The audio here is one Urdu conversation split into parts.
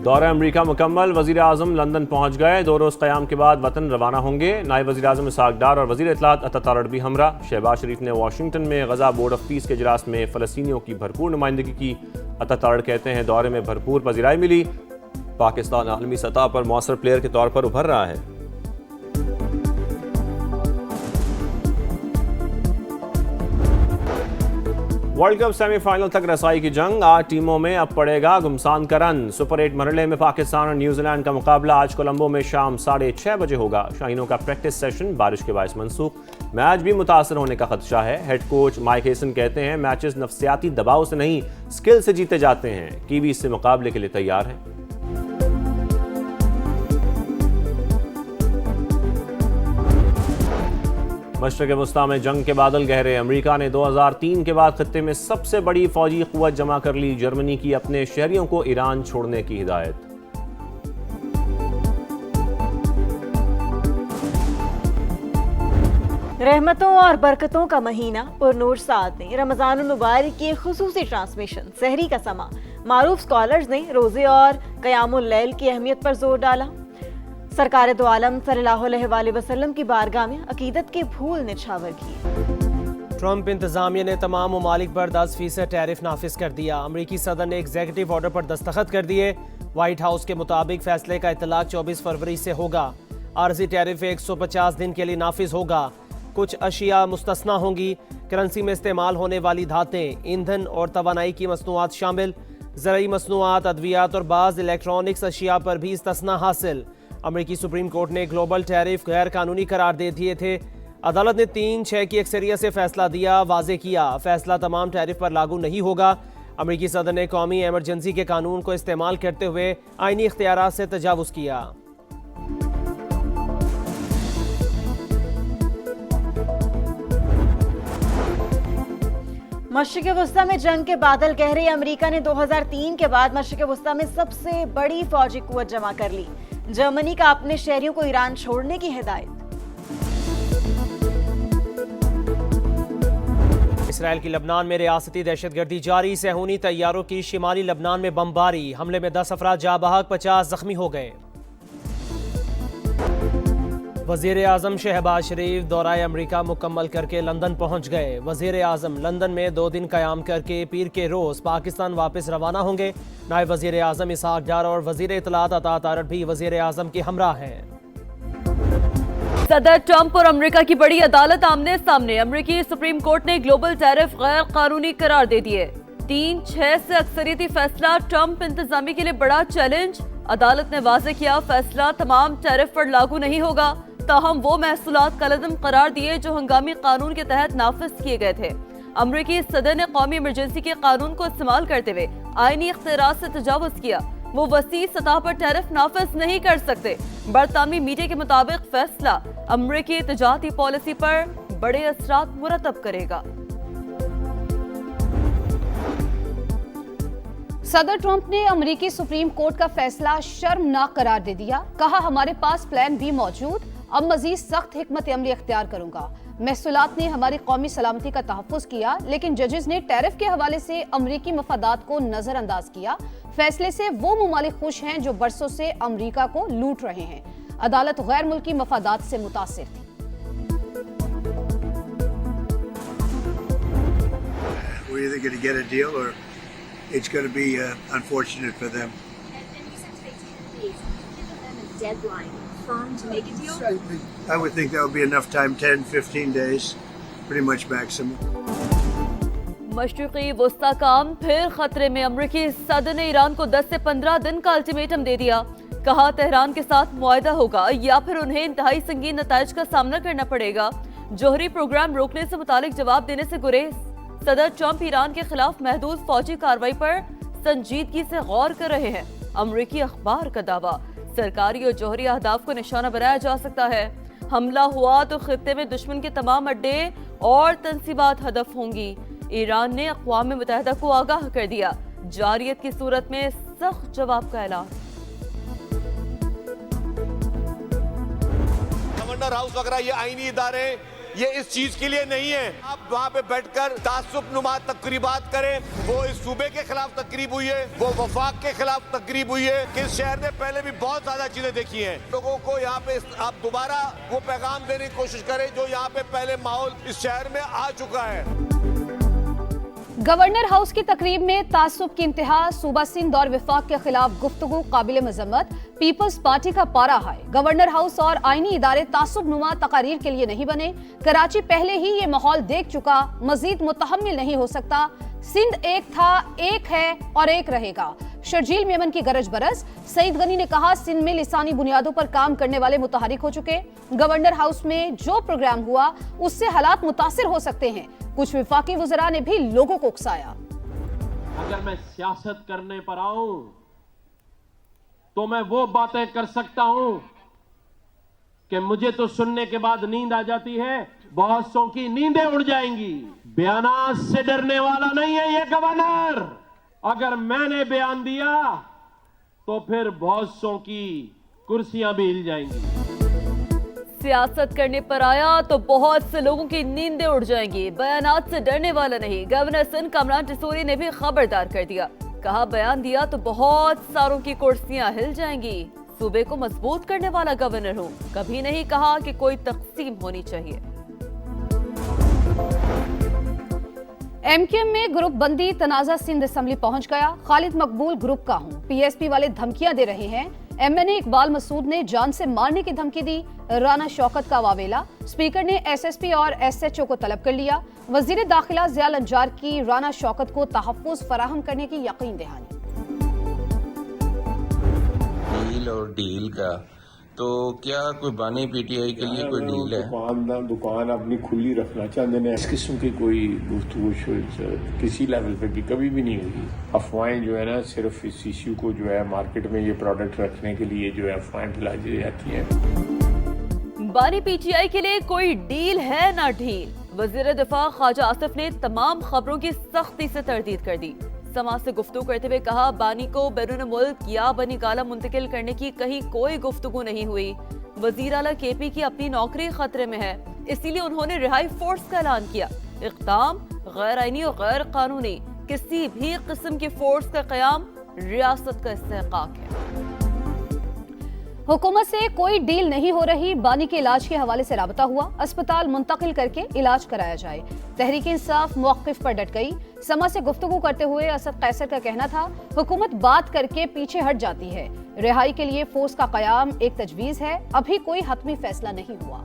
دورہ امریکہ مکمل، وزیر اعظم لندن پہنچ گئے، 2 روز قیام کے بعد وطن روانہ ہوں گے۔ نائب وزیر اعظم اسحاق ڈار اور وزیر اطلاعات عطا تارڑ بھی ہمراہ۔ شہباز شریف نے واشنگٹن میں غزہ بورڈ آف پیس کے اجلاس میں فلسطینیوں کی بھرپور نمائندگی کی۔ عطا تارڑ کہتے ہیں دورے میں بھرپور پذیرائی ملی، پاکستان عالمی سطح پر مؤثر پلیئر کے طور پر ابھر رہا ہے۔ ورلڈ کپ سیمی فائنل تک رسائی کی جنگ، 8 ٹیموں میں اب پڑے گا گھمسان کا رن۔ سپر 8 مرحلے میں پاکستان اور نیوزی لینڈ کا مقابلہ آج کولمبو میں شام 6:30 بجے ہوگا۔ شاہینوں کا پریکٹس سیشن بارش کے باعث منسوخ، میچ بھی متاثر ہونے کا خدشہ ہے۔ ہیڈ کوچ مائک ہیسن کہتے ہیں میچز نفسیاتی دباؤ سے نہیں، سکل سے جیتے جاتے ہیں۔ کیوی اس سے مقابلے کے لیے تیار ہے۔ مشرق وسطیٰ میں جنگ کے بادل گہرے، امریکہ نے 2003 کے بعد خطے میں سب سے بڑی فوجی قوت جمع کر لی۔ جرمنی کی اپنے شہریوں کو ایران چھوڑنے کی ہدایت۔ رحمتوں اور برکتوں کا مہینہ پر نور سعد نے رمضان المبارک کی خصوصی ٹرانسمیشن سحری کا سماں، معروف سکالرز نے روزے اور قیام اللیل کی اہمیت پر زور ڈالا۔ سرکار دو عالم صلی اللہ علیہ وآلہ وسلم کی بارگاہ میں عقیدت کے پھول نچھاور کیے۔ ٹرمپ انتظامیہ نے تمام ممالک پر 10% ٹیرف نافذ کر دیا۔ امریکی صدر نے ایگزیکٹو آرڈر پر دستخط کر دیے۔ وائٹ ہاؤس کے مطابق فیصلے کا اطلاق 24 فروری سے ہوگا۔ عارضی ٹیرف 150 دن کے لیے نافذ ہوگا۔ کچھ اشیاء مستثنی ہوں گی۔ کرنسی میں استعمال ہونے والی دھاتیں، ایندھن اور توانائی کی مصنوعات شامل۔ زرعی مصنوعات، ادویات اور بعض الیکٹرانکس اشیاء پر بھی استثناء حاصل۔ امریکی سپریم کورٹ نے گلوبل ٹیرف غیر قانونی قرار دے دیے تھے۔ عدالت نے 3-6 کی اکثریت سے فیصلہ دیا، واضح کیا فیصلہ تمام ٹیرف پر لاگو نہیں ہوگا۔ امریکی صدر نے قومی ایمرجنسی کے قانون کو استعمال کرتے ہوئے آئینی اختیارات سے تجاوز کیا۔ مشرق وسطیٰ میں جنگ کے بادل گہرے، امریکہ نے 2003 کے بعد مشرق وسطیٰ میں سب سے بڑی فوجی قوت جمع کر لی۔ جرمنی کا اپنے شہریوں کو ایران چھوڑنے کی ہدایت۔ اسرائیل کی لبنان میں ریاستی دہشت گردی جاری، صہیونی طیاروں کی شمالی لبنان میں بمباری، حملے میں 10 افراد جاں بحق، 50 زخمی ہو گئے۔ وزیر اعظم شہباز شریف دورہ امریکہ مکمل کر کے لندن پہنچ گئے۔ وزیر اعظم لندن میں 2 دن قیام کر کے پیر کے روز پاکستان واپس روانہ ہوں گے۔ نائب وزیر اعظم اسحاق ڈار اور وزیر اطلاعات عطا تارڑ بھی وزیر اعظم کے ہمراہ ہیں۔ صدر ٹرمپ اور امریکہ کی بڑی عدالت آمنے سامنے، امریکی سپریم کورٹ نے گلوبل ٹیرف غیر قانونی قرار دے دیے۔ 3-6 سے اکثریتی فیصلہ ٹرمپ انتظامیہ کے لیے بڑا چیلنج۔ عدالت نے واضح کیا فیصلہ تمام ٹیرف پر لاگو نہیں ہوگا، تاہم وہ محصولات کالعدم قرار دیے جو ہنگامی قانون کے تحت نافذ کیے گئے تھے۔ امریکی صدر نے قومی ایمرجنسی کے قانون کو استعمال کرتے ہوئے آئینی اختیارات سے تجاوز کیا۔ وہ وسیع سطح پر ٹیرف نافذ نہیں کر سکتے۔ برطانوی میڈیا کے مطابق فیصلہ امریکی تجارتی پالیسی پر بڑے اثرات مرتب کرے گا۔ صدر ٹرمپ نے امریکی سپریم کورٹ کا فیصلہ شرمناک قرار دے دیا۔ کہا ہمارے پاس پلان بھی موجود، اب مزید سخت حکمت عملی اختیار کروں گا۔ محصولات نے ہماری قومی سلامتی کا تحفظ کیا، لیکن ججز نے ٹیرف کے حوالے سے امریکی مفادات کو نظر انداز کیا۔ فیصلے سے وہ ممالک خوش ہیں جو برسوں سے امریکہ کو لوٹ رہے ہیں۔ عدالت غیر ملکی مفادات سے متاثر تھی۔ We're either going to get a deal or it's going to be unfortunate for them. And you said today 10 days. Give them a deadline firm to make a deal? I would think that would be enough time, 10-15 days, pretty much maximum. مشرقی وسطیٰ کام پھر خطرے میں، امریکی صدر نے ایران کو 10 سے 15 دن کا الٹیمیٹم دے دیا۔ کہا تہران کے ساتھ معاہدہ ہوگا یا پھر انہیں انتہائی سنگین نتائج کا سامنا کرنا پڑے گا۔ جوہری پروگرام روکنے سے متعلق جواب دینے سے گریز۔ صدر ٹرمپ ایران کے خلاف محدود فوجی کارروائی پر سنجیدگی سے غور کر رہے ہیں۔ امریکی اخبار کا دعویٰ سرکاری اور جوہری اہداف کو نشانہ بنایا جا سکتا ہے۔ حملہ ہوا تو خطے میں دشمن کے تمام اڈے اور تنصیبات ہدف ہوں گی۔ ایران نے اقوام متحدہ کو آگاہ کر دیا، جارحیت کی صورت میں سخت جواب کا اعلان۔ گورنر ہاؤس وغیرہ یہ آئینی ادارے یہ اس چیز کے لیے نہیں ہے آپ وہاں پہ بیٹھ کر تعصب نما تقریبات کریں. وہ اس صوبے کے خلاف تقریب ہوئی ہے, وہ وفاق کے خلاف تقریب ہوئی ہے کہ اس شہر نے پہلے بھی بہت زیادہ چیزیں دیکھی ہیں. لوگوں کو یہاں پہ آپ دوبارہ وہ پیغام دینے کی کوشش کریں جو یہاں پہ پہلے ماحول اس شہر میں آ چکا ہے. گورنر ہاؤس کی تقریب میں تعصب کی انتہا, صوبہ سندھ اور وفاق کے خلاف گفتگو قابل مذمت, پیپلز پارٹی کا پارا ہائے. گورنر ہاؤس اور آئینی ادارے تعصب نما تقاریر کے لیے نہیں بنے. کراچی پہلے ہی یہ ماحول دیکھ چکا, مزید متحمل نہیں ہو سکتا. سندھ ایک تھا, ایک ہے اور ایک رہے گا. شرجیل میمن کی گرج برس. سعید غنی نے کہا سندھ میں لسانی بنیادوں پر کام کرنے والے متحرک ہو چکے. گورنر ہاؤس میں جو پروگرام ہوا اس سے حالات متاثر ہو سکتے ہیں. کچھ وفاقی وزراء نے بھی لوگوں کو اکسایا. اگر میں سیاست کرنے پر آؤں تو میں وہ باتیں کر سکتا ہوں کہ مجھے تو سننے کے بعد نیند آ جاتی ہے, بہت سو کی نیندیں اڑ جائیں گی. بیانات سے ڈرنے والا نہیں ہے یہ گورنر. اگر میں نے بیان دیا تو پھر بہت سو کی کرسیاں بھی ہل جائیں گی. سیاست کرنے پر آیا تو بہت سے لوگوں کی نیندیں اڑ جائیں گی. بیانات سے ڈرنے والا نہیں. گورنر سندھ کامران ٹسوری نے بھی خبردار کر دیا. کہا بیان دیا تو بہت ساروں کی کرسیاں ہل جائیں گی. صوبے کو مضبوط کرنے والا گورنر ہوں. کبھی نہیں کہا کہ کوئی تقسیم ہونی چاہیے. ایم کیو ایم میں گروپ بندی تنازع سندھ اسمبلی پہنچ گیا. خالد مقبول گروپ کا ہوں. پی ایس پی والے دھمکیاں دے رہے ہیں. ایم این اے اقبال مسعود نے جان سے مارنے کی دھمکی دی. رانا شوکت کا واویلا. اسپیکر نے ایس ایس پی اور ایس ایچ او کو طلب کر لیا. وزیر داخلہ ضیاء النجار کی رانا شوکت کو تحفظ فراہم کرنے کی یقین دہانی. ڈیل اور ڈیل کا تو کیا کوئی بانی پی ٹی آئی کے لیے کوئی ڈیل ہے؟ دکان اپنی کھلی رکھنا چاہتے ہیں. اس قسم کی کوئی گفتگو کسی لیول پہ بھی کبھی بھی نہیں ہوئی. افواہیں جو ہے نا صرف اس ایشو کو جو ہے مارکیٹ میں یہ پروڈکٹ رکھنے کے لیے جو ہے افواہیں پھیلائی جاتی ہیں. بانی پی ٹی آئی کے لیے کوئی ڈیل ہے نہ ڈھیل. وزیر دفاع خواجہ آصف نے تمام خبروں کی سختی سے تردید کر دی. سما سے گفتگو کرتے ہوئے کہا بانی کو بیرون ملک یا بنی گالہ منتقل کرنے کی کہیں کوئی گفتگو نہیں ہوئی. وزیر اعلیٰ کے پی کی اپنی نوکری خطرے میں ہے, اسی لیے انہوں نے رہائی فورس کا اعلان کیا. اقدام غیر آئینی اور غیر قانونی. کسی بھی قسم کی فورس کا قیام ریاست کا استحقاق ہے. حکومت سے کوئی ڈیل نہیں ہو رہی. بانی کے علاج کے حوالے سے رابطہ ہوا. اسپتال منتقل کر کے علاج کرایا جائے. تحریک انصاف موقف پر ڈٹ گئی. سما سے گفتگو کرتے ہوئے اسد قیصر کا کہنا تھا حکومت بات کر کے پیچھے ہٹ جاتی ہے. رہائی کے لیے فورس کا قیام ایک تجویز ہے. ابھی کوئی حتمی فیصلہ نہیں ہوا.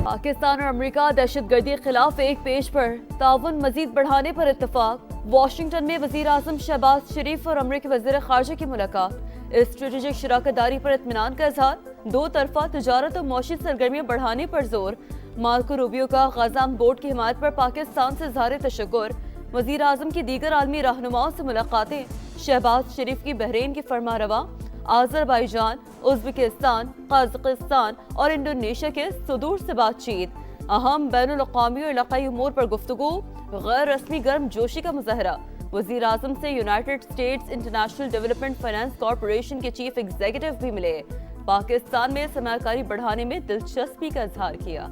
پاکستان اور امریکہ دہشت گردی کے خلاف ایک پیج پر تعاون مزید بڑھانے پر اتفاق. واشنگٹن میں وزیر اعظم شہباز شریف اور امریکی وزیر خارجہ کی ملاقات. اسٹریٹجک شراکت داری پر اطمینان کا اظہار. دو طرفہ تجارت اور معاشی سرگرمیاں بڑھانے پر زور. مارکو روبیو کا غزہ بورڈ کی حمایت پر پاکستان سے اظہار تشکر. وزیر اعظم کی دیگر عالمی رہنماؤں سے ملاقاتیں. شہباز شریف کی بحرین کی فرما رواں. آذربائیجان، ازبکستان، قازقستان اور انڈونیشیا کے صدور سے بات چیت. اہم بین الاقوامی اور علاقائی امور پر گفتگو. غیر رسمی گرم جوشی کا مظاہرہ. وزیر اعظم سے United States International Development Finance Corporation کے چیف ایگزیکٹو بھی ملے. پاکستان میں سرمایہ کاری بڑھانے میں دلچسپی کا اظہار کیا.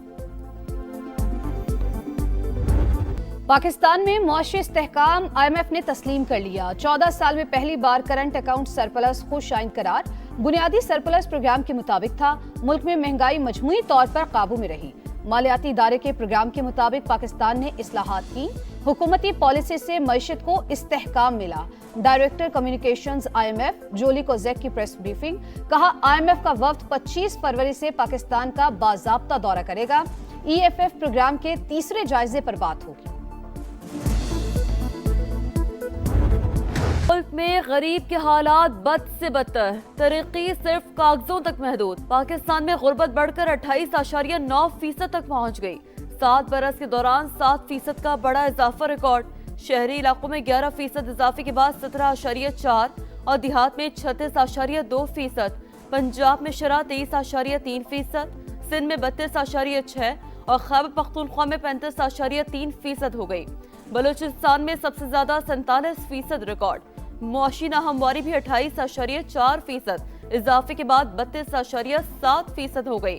پاکستان میں معاشی استحکام آئی ایم ایف نے تسلیم کر لیا. 14 سال میں پہلی بار کرنٹ اکاؤنٹ سرپلس خوش آئند قرار. بنیادی سرپلس پروگرام کے مطابق تھا. ملک میں مہنگائی مجموعی طور پر قابو میں رہی. مالیاتی ادارے کے پروگرام کے مطابق پاکستان نے اصلاحات کی. حکومتی پالیسی سے معیشت کو استحکام ملا. Director communications I M F Julie Kozack کی پریس بریفنگ. کہا آئی ایم ایف کا وفد 25 فروری سے پاکستان کا باضابطہ دورہ کرے گا. ای ایف ایف پروگرام کے تیسرے جائزے پر بات ہوگی. ملک میں غریب کے حالات بد سے بدتر. ترقی صرف کاغذوں تک محدود. پاکستان میں غربت بڑھ کر 28.9% تک پہنچ گئی. 7 برس کے دوران 7% کا بڑا اضافہ ریکارڈ. شہری علاقوں میں 11% اضافے کے بعد 17.4 اور دیہات میں 36.2%. پنجاب میں شرح 23.3%. سندھ میں 32.6 اور خیبر پختونخوا میں 35.3% ہو گئی. بلوچستان میں سب سے زیادہ 47% ریکارڈ. معاشی ناہمواری بھی 28.4%. اضافے کے بعد 32.7% ہو گئی.